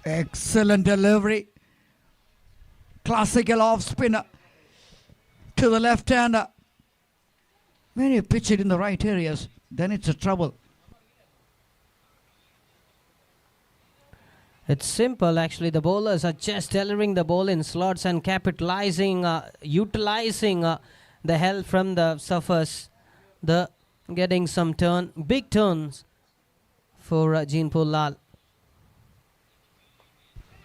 Excellent delivery. Classical off spinner to the left-hander. When you pitch it in the right areas, then it's a trouble. It's simple actually. The bowlers are just delivering the ball in slots and capitalizing, utilizing the help from the surface. The getting some big turns for Jeanpur Lal.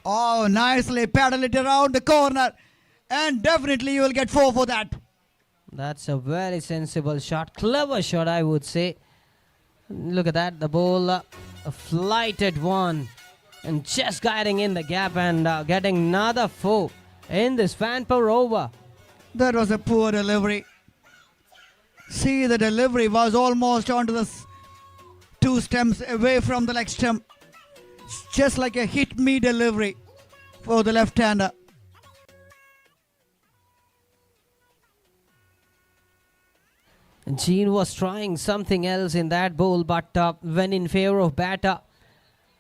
Oh, nicely paddle it around the corner, and definitely you will get 4 for that. That's a very sensible shot, clever shot I would say. Look at that, the ball, a flighted one, and just guiding in the gap and getting another 4 in this fan per over. That was a poor delivery. See, the delivery was almost onto the 2 stems away from the leg stump. It's just like a hit me delivery for the left-hander. Jean was trying something else in that bowl, but went in favor of batter.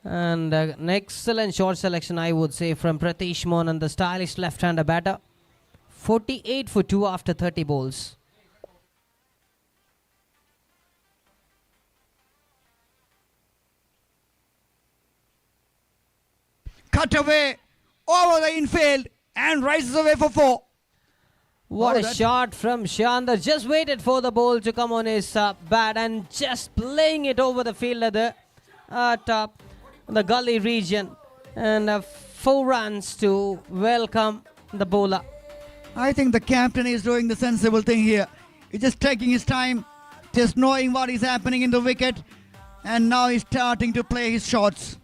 And an excellent short selection, I would say, from Pratish Mohan, the stylish left-hander batter. 48 for 2 after 30 bowls. Cut away over the infield and rises away for 4. What a shot from Shandar. Just waited for the ball to come on his bat and just playing it over the fielder there at the gully region. And 4 runs to welcome the bowler. I think the captain is doing the sensible thing here. He's just taking his time, just knowing what is happening in the wicket. And now he's starting to play his shots.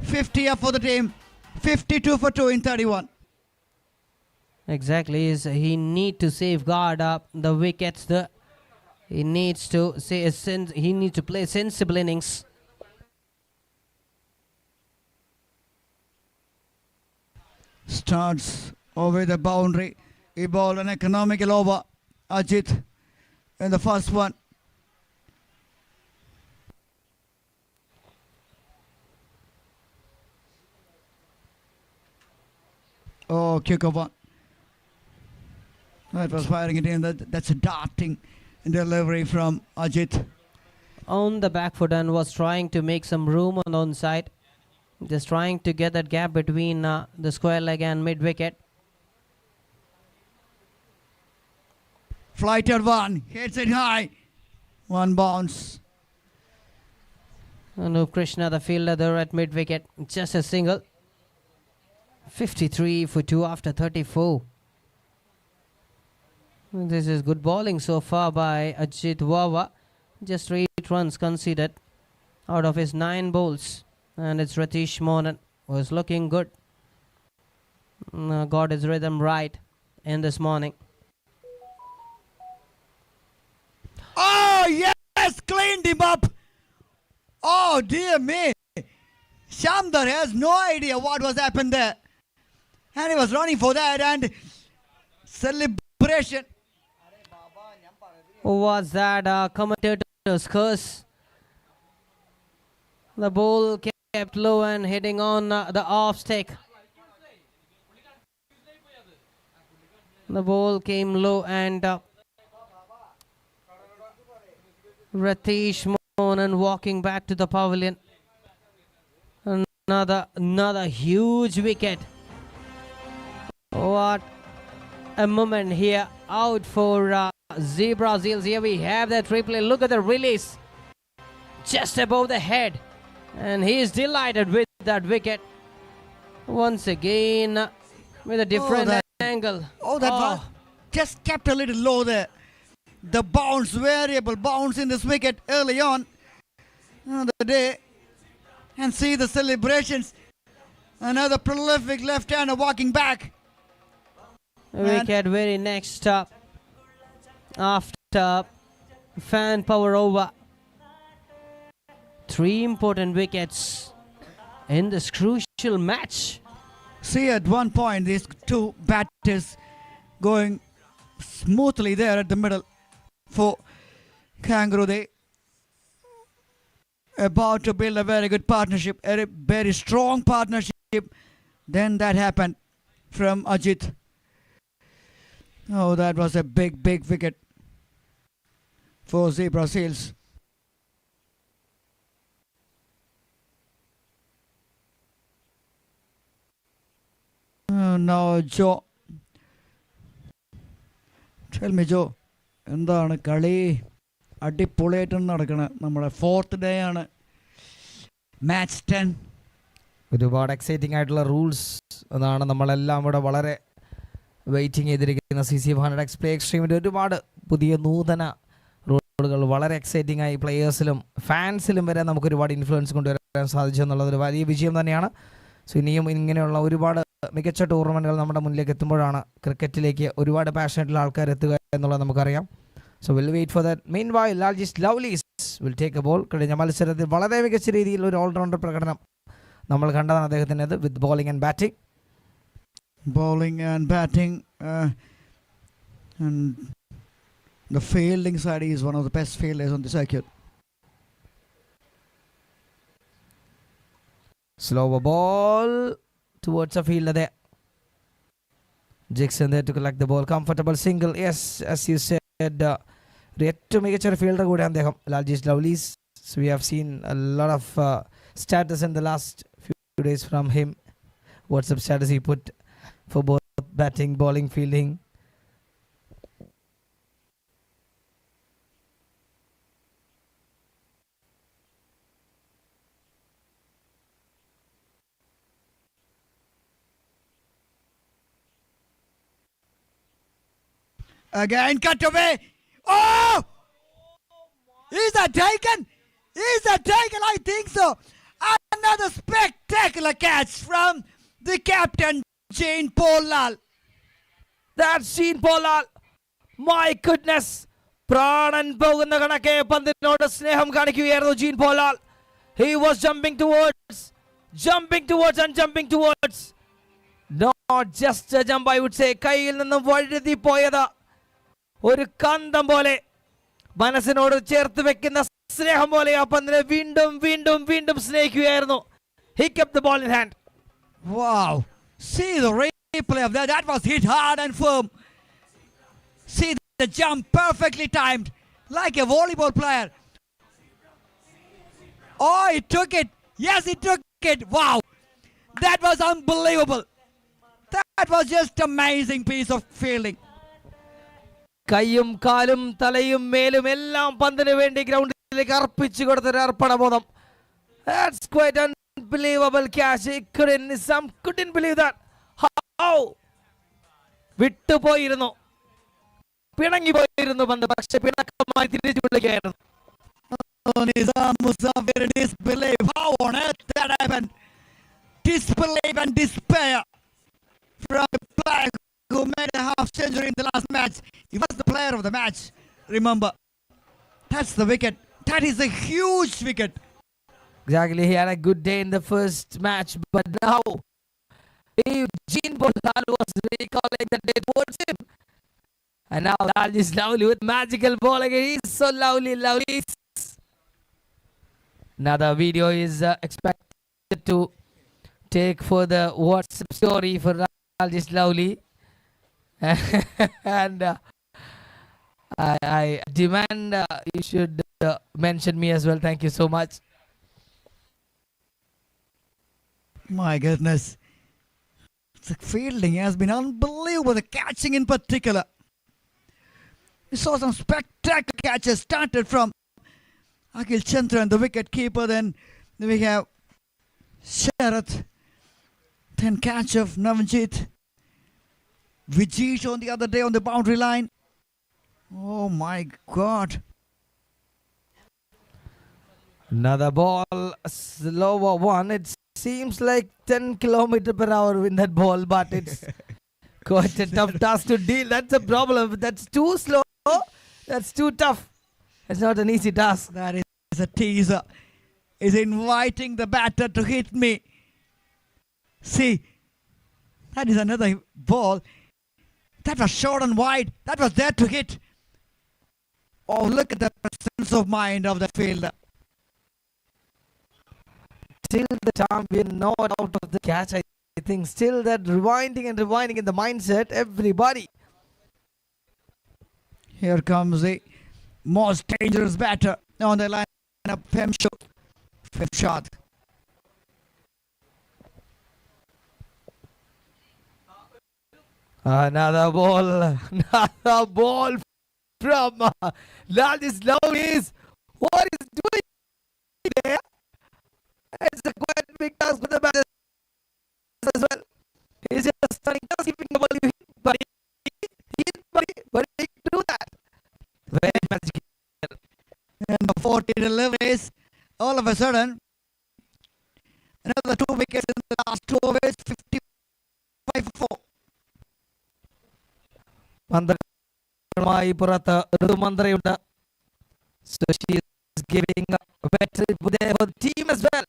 50 up for the team. 52 for 2 in 31. Exactly. He need to safeguard up the wickets. He needs to play sensible innings. Starts over the boundary. He bowled an economical over. Ajit in the first one. Oh, kick over. That was firing it in. That's a darting delivery from Ajit. On the back foot and was trying to make some room on the onside. Just trying to get that gap between the square leg and mid wicket. Flighted one. Hits it high. 1 bounce. Anup Krishna, the fielder there at mid wicket. Just a single. 53 for 2 after 34. This is good bowling so far by Ajit Wawa. Just 8 runs conceded out of his 9 bowls. And it's Ratish Mohan who is looking good. Got his rhythm right in this morning. Oh, yes! Cleaned him up. Oh, dear me. Shamdar has no idea what was happened there. And he was running for that and celebration. Was that commentator's curse? The ball kept low and hitting on the off stick. The ball came low and Ratish Mohan walking back to the pavilion. Another huge wicket. What a moment here. Out for Zebra Zeals. Here we have that replay. Look at the release. Just above the head. And he is delighted with that wicket. Once again, with a different angle. Oh, that was just kept a little low there. The bounce, variable bounce in this wicket early on the day. And see the celebrations. Another prolific left-hander walking back. Wicket very next up after fan power over. 3 important wickets in this crucial match. See, at one point these two batters going smoothly there at the middle for Kangaroo. They about to build a very good partnership, a very strong partnership. Then that happened from Ajit. Oh, that was a big wicket for Zebra Seals. Now Joe, tell me Joe, എന്താണ് കളി അടിപൊളിയായിട്ട് നടക്കണം. നമ്മുടെ 4th day ആണ്, match 10. ഒരുപാട് exciting ആയിട്ടുള്ള rules അതാണ് നമ്മളെല്ലാം ഇവിടെ വളരെ വെയിറ്റിംഗ് ചെയ്തിരിക്കുന്ന CCF 100X പ്ലേ എക്സ്ട്രീമിൻ്റെ ഒരുപാട് പുതിയ നൂതന റൂളുകൾ വളരെ എക്സൈറ്റിംഗ് ആയി പ്ലെയേഴ്സിലും ഫാൻസിലും വരെ നമുക്ക് ഒരുപാട് ഇൻഫ്ലുവൻസ് കൊണ്ടുവരാൻ സാധിച്ചു എന്നുള്ളതൊരു വലിയ വിജയം തന്നെയാണ്. സോ ഇനിയും ഇങ്ങനെയുള്ള ഒരുപാട് മികച്ച ടൂർണമെൻറ്റുകൾ നമ്മുടെ മുന്നിലേക്ക് എത്തുമ്പോഴാണ് ക്രിക്കറ്റിലേക്ക് ഒരുപാട് പാഷനറ്റുള്ള ആൾക്കാർ എത്തുക എന്നുള്ളത് നമുക്കറിയാം. So will wait for that. Main വായ് ലാൽജിസ് ലവ്ലീസ് വിൽ ടേക്ക് എ ബോൾ. കഴിഞ്ഞ മത്സരത്തിൽ വളരെ മികച്ച രീതിയിൽ ഒരു ഓൾറൗണ്ടർ പ്രകടനം നമ്മൾ കണ്ടതാണ് അദ്ദേഹത്തിൻ്റെത് with bowling and batting. Bowling and batting and the fielding side, he is one of the best fielders on the circuit. Slower ball towards a fielder there. Jackson there to collect the ball. Comfortable single. Yes, as you said, ഏറ്റവും മികച്ച ഒരു fielder കൂടെ അദ്ദേഹം ലാൽജിസ് ലവ്ലീസ്. So we have seen a lot of status in the last few days from him. WhatsApp status he put for both batting, bowling, fielding. Again cut away. Oh! Is that taken? Is that taken? I think so. Another spectacular catch from the captain, Jean Paul Lal. That's Jean Paul Lal. My goodness. പ്രാണൻ പോകുന്ന കണക്കെ പന്തിനോട് സ്നേഹം കാണിക്കുകയായിരുന്നു Jean Paul Lal. He was jumping towards and jumping towards. Not just a jump, I would say. കയ്യിൽ നിന്നും വഴുതി പോയത് ഒരു കാന്തം പോലെ, മനസ്സിനോട് ചേർത്ത് വെക്കുന്ന സ്നേഹം പോലെ ആ പന്തിനെ വീണ്ടും വീണ്ടും വീണ്ടും സ്നേഹിക്കുകയായിരുന്നു. He kept the ball in hand. Wow. See the replay of that. That was hit hard and firm. See the jump perfectly timed like a volleyball player. Oh, he took it. Yes, he took it. Wow. That was unbelievable. That was just amazing piece of fielding. കൈയും കാലും തലയും മേലും എല്ലാം പന്തിന് വേണ്ടി ഗ്രൗണ്ടിലേക്ക് അർപ്പിച്ചു കൊടുത്തൊരു അർപ്പണബോധം. That's quite unbelievable catch. Some couldn't believe that. How? വിട്ടുപോയിരുന്നു, പിണങ്ങിപ്പോയിരുന്നു പന്ത്, പക്ഷെ പിണക്കമായി തിരിച്ചു വിളിക്കുകയായിരുന്നു. Nizam Musafir in disbelief. How on earth that happened? Disbelief and despair from a player who made a half century in the last match. He was the player of the match. Remember, that's the wicket. That is a huge wicket. Exactly, he had a good day in the first match, but now Jean Paul Lal was recalling the day towards him. And now Lal is lovely with magical bowling. He's so lovely. Now the video is expected to take further WhatsApp story for Lal is lovely. And I demand you should mention me as well. Thank you so much. My goodness. The fielding has been unbelievable. The catching in particular. We saw some spectacular catches. Started from Akhil Chandran, the wicket keeper. Then we have Sharath. Then catch of Navjit. Vijish on the other day on the boundary line. Oh my God. Another ball, slower one. It seems like 10 km/h in that ball, but it's quite a tough task to deal. That's a problem. That's too slow. That's too tough. It's not an easy task. That is a teaser. Is inviting the batter to hit me. See, that is another ball. That was short and wide. That was there to hit. Oh, look at the presence of mind of the fielder. Till the time we're not out of the catch, I think still that rewinding and rewinding in the mindset, everybody. Here comes the most dangerous batter on the lineup, Femshad. Another ball from Ladislau is what is doing there. It's a quite big task for the batters as well. He's just stunning, just keeping the ball hit, but he can do that. Very magical. And 40 deliveries. All of a sudden, another 2 wickets in the last 2 overs, 55-4. മന്ത്രമായി പുറത്ത് ഋതുമന്ത്രയുണ്ട്. So she is giving a better for the team as well.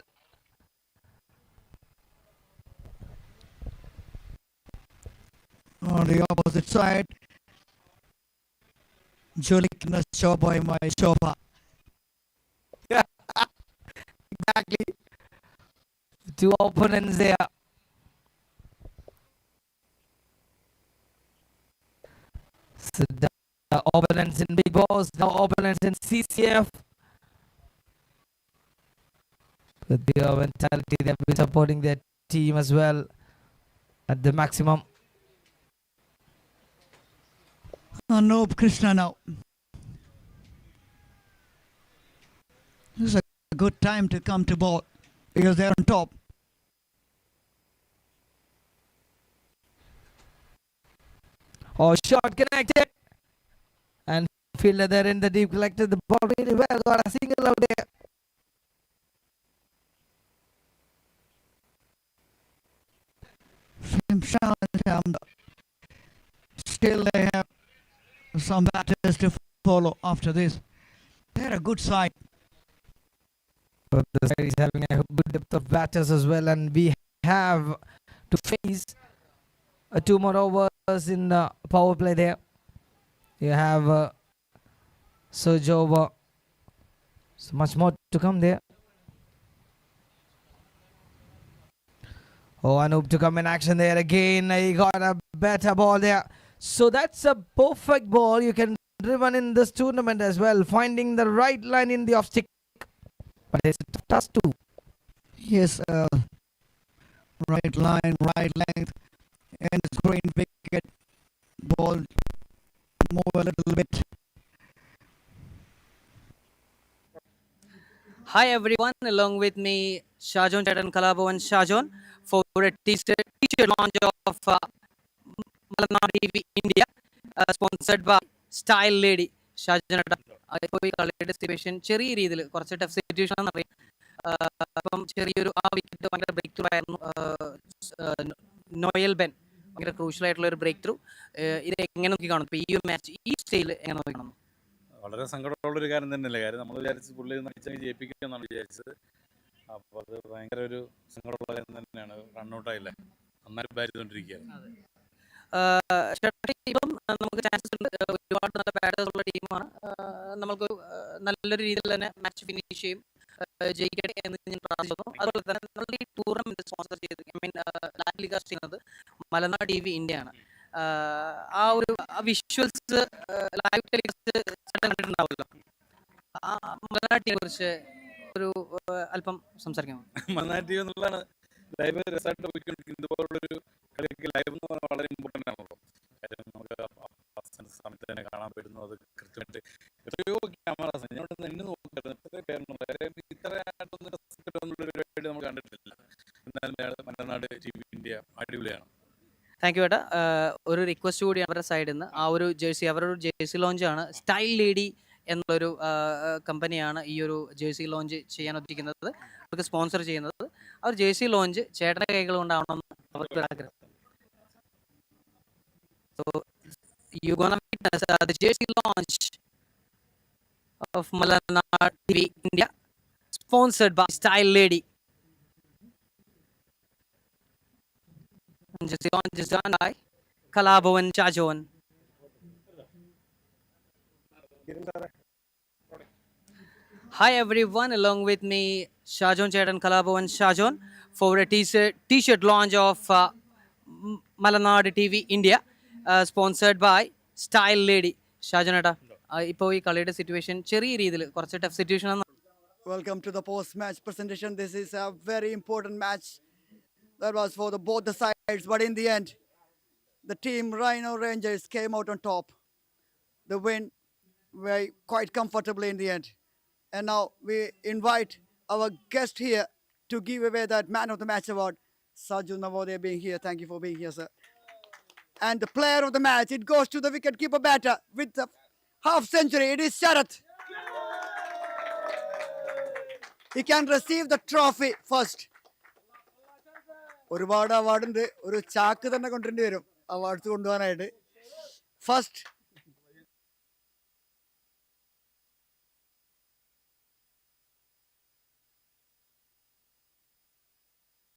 On the opposite side, Jolikna Shobha my Shobha. Exactly. Two opponents there. So the opponents in Big Boss, now opponents in CCF. With their mentality, they've been supporting their team as well at the maximum. Anup Krishna now. This is a good time to come to ball because they're on top. Oh, shot connected. And fielder there in the deep collected the ball really well. Got a single out there. Still they have some batters to follow after this. They're a good side. But the side is having a good depth of batters as well, and we have to face 2 more overs in power play there. You have surge over. So much more to come there. Oh, Anup to come in action there again. He got a better ball there. So that's a perfect ball. You can driven in this tournament as well, finding the right line in the off stick. But it's a tough task too. Yes, right line, right length, and it's green wicket. Ball move a little bit. Hi everyone, along with me Shajon Chetan Kalabavan Shajon for a teacher launch of Malanad TV India, sponsored by Style Lady. Shajan ഇപ്പോൾ ഈ കളിയുടെ situation ചെറിയ രീതിയിൽ കുറച്ച് tough situation ആണെന്നറിയാം. അപ്പം ചെറിയൊരു ആ wicket ഭയങ്കര ബ്രേക്ക് ത്രൂ ആയിരുന്നു. നോയൽ ബെൻ ഭയങ്കര ക്രൂഷ്യൽ ആയിട്ടുള്ള ഒരു ബ്രേക്ക് ത്രൂ. ഇത് എങ്ങനെ നോക്കി കാണും ഇപ്പോൾ ഈ ഒരു മാച്ച് ഈ സ്റ്റൈൽ എങ്ങനെ നോക്കി കാണുന്നു? വളരെ സങ്കടമുള്ളൊരു കാര്യം തന്നെയല്ലേ. കാര്യം നമ്മൾ വിചാരിച്ച് പുള്ളി നയിച്ചങ്ങ് ജയിപ്പിക്കുമെന്നാണ് വിചാരിച്ചത്. അപ്പോൾ അത് ഭയങ്കര ഒരു സങ്കടമുള്ള കാര്യം തന്നെയാണ്. റണ്ണൗട്ടായില്ലേ, നന്നായി ബാറ്റ് ചെയ്തുകൊണ്ടിരിക്കുകയാണ്. ഇപ്പം നമുക്ക് ചാൻസസ് ഉണ്ട്. ഒരുപാട് നല്ല ബാറ്റേഴ്സ് ഉള്ള ടീമാണ്. നമുക്ക് നല്ലൊരു രീതിയിൽ തന്നെ മാച്ച് ഫിനിഷ് ചെയ്യും, ജയിക്കട്ടെ എന്ന് ഞാൻ പ്രാർത്ഥിക്കുന്നു. അതുപോലെ തന്നെ നമ്മൾ ഈ ടൂർണമെന്റ് സ്പോൺസർ ചെയ്ത് ലാലികാസ്റ്റ് ചെയ്യുന്നത് മലനാട് TV ഇന്ത്യയാണ്. ആ ഒരു വിഷ്വൽസ് ലൈവ് ടെലികാസ്റ്റ് കണ്ടിട്ടുണ്ടാവുമല്ലോ. ആ മലനാട് ടീമിനെ കുറിച്ച് ഒരു അല്പം സംസാരിക്കാമോ? മലനാട് TV എന്നുള്ളതാണ് ലൈവ് റിസൾട്ട് പോയിക്കൊണ്ടിരിക്കുന്നത്. ഇതുപോലുള്ളൊരു കളിയൊക്കെ ലൈവ് എന്ന് പറഞ്ഞാൽ വളരെ ഇമ്പോർട്ടൻ്റ് ആണല്ലോ. കാര്യം നമുക്ക് സമയത്ത് തന്നെ കാണാൻ പറ്റുന്നു. അത് കൃത്യമായിട്ട് എത്രയോ ക്യാമറാസ് ഞങ്ങളോട് നിന്ന് നോക്കായിരുന്നു. എത്ര പേരുണ്ട്. കാര്യം ഇത്രയായിട്ടൊന്നും റെസ്പെക്ട് ഒന്നുള്ളൊരു പരിപാടി നമ്മൾ കണ്ടിട്ടില്ല. എന്നാലും മലനാട് TV ഇന്ത്യ അടിപൊളിയാണ്. താങ്ക് യു ഏട്ടാ. ഒരു റിക്വസ്റ്റ് കൂടി അവരുടെ സൈഡിൽ നിന്ന്, ആ ഒരു ജേഴ്സി, അവരുടെ ഒരു ജേഴ്സി ലോഞ്ചാണ് സ്റ്റൈൽ ലേഡി എന്നുള്ളൊരു കമ്പനിയാണ് ഈ ഒരു ജേഴ്സി ലോഞ്ച് ചെയ്യാൻ ഉദ്ദേശിക്കുന്നത്, അവർക്ക് സ്പോൺസർ ചെയ്യുന്നത്. ആ ഒരു ജേഴ്സി ലോഞ്ച് ചേട്ടൻ്റെ കൈകൾ കൊണ്ടാവണമെന്ന് അവർക്ക് ആഗ്രഹം. So you gonna witness the jersey launch of Malanad TV India, sponsored by Style Lady. And just launch is done by Kalabovan Chajon. Hi everyone, along with me Shajon Chet and Kalabovan Shajon for a t-shirt launch of Malanad TV India, sponsored by Style Lady. Shajon ata ഇപ്പോൾ ഈ കളിയുടെ situation ചെറിയ രീതിയിൽ കുറച്ച് tough situation ആണ്. Welcome to the post-match presentation. This is a very important match that was for both the sides, but in the end, the team RHINO Rangers came out on top. The win very quite comfortably in the end. And now we invite our guest here to give away that Man of the Match award. Saju Navodaya being here. Thank you for being here, sir. And the player of the match, it goes to the wicket-keeper batter with the half century. It is Sharath. He can receive the trophy first. ഒരുപാട് award ഉണ്ട്, ഒരു ചാക്ക് തന്നെ കൊണ്ടുവരേണ്ടി വരും awards കൊണ്ടുപോകാനായിട്ട്. First